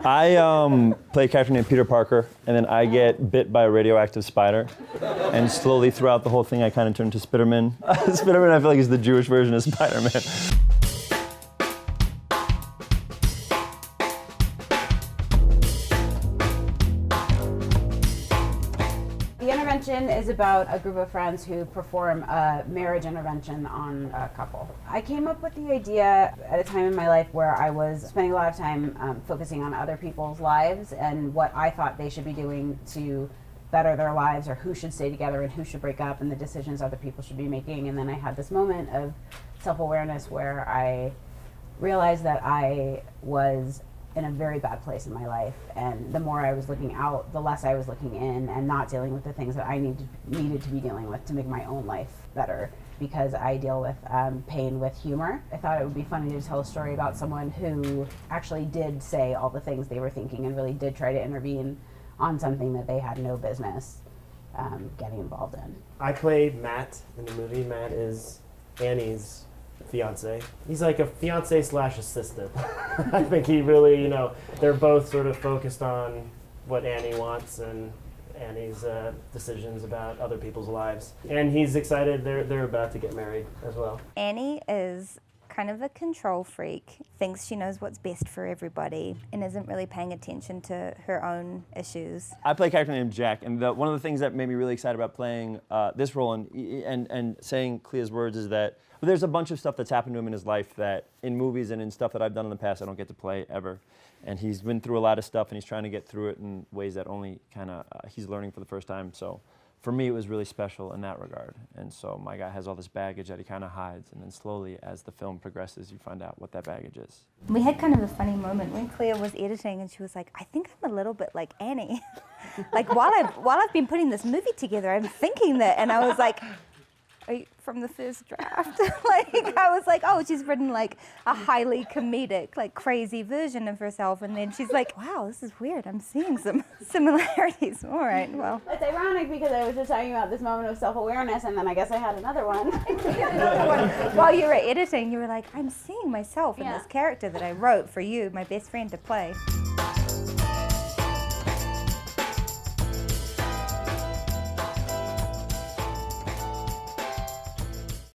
I play a character named Peter Parker, and then I get bit by a radioactive spider. And slowly throughout the whole thing, I kind of turn into Spiderman. Spiderman, I feel like, is the Jewish version of Spider-Man. The intervention is about a group of friends who perform a marriage intervention on a couple. I came up with the idea at a time in my life where I was spending a lot of time focusing on other people's lives and what I thought they should be doing to better their lives, or who should stay together and who should break up, and the decisions other people should be making. And then I had this moment of self-awareness where I realized that I was in a very bad place in my life, and the more I was looking out, the less I was looking in and not dealing with the things that I needed to be dealing with to make my own life better, because I deal with pain with humor. I thought it would be funny to tell a story about someone who actually did say all the things they were thinking and really did try to intervene on something that they had no business getting involved in. I play Matt in the movie. Matt is Annie's fiance. He's like a fiance / assistant. I think he really, they're both sort of focused on what Annie wants and Annie's decisions about other people's lives. And he's excited. They're about to get married as well. Annie is kind of a control freak, thinks she knows what's best for everybody, and isn't really paying attention to her own issues. I play a character named Jack, and one of the things that made me really excited about playing this role and saying Clea's words is that there's a bunch of stuff that's happened to him in his life that in movies and in stuff that I've done in the past I don't get to play ever. And he's been through a lot of stuff, and he's trying to get through it in ways that only kind of he's learning for the first time. So for me, it was really special in that regard. And so my guy has all this baggage that he kind of hides, and then slowly, as the film progresses, you find out what that baggage is. We had kind of a funny moment when Clea was editing, and she was like, I think I'm a little bit like Annie. Like, while I've been putting this movie together, I'm thinking that, and I was like, are you from the first draft? I was like, oh, she's written like a highly comedic, like crazy version of herself, and then she's like, wow, this is weird. I'm seeing some similarities. All right, well. It's ironic because I was just talking about this moment of self-awareness, and then I guess I had another one. While you were editing, you were like, I'm seeing myself in this character that I wrote for you, my best friend, to play.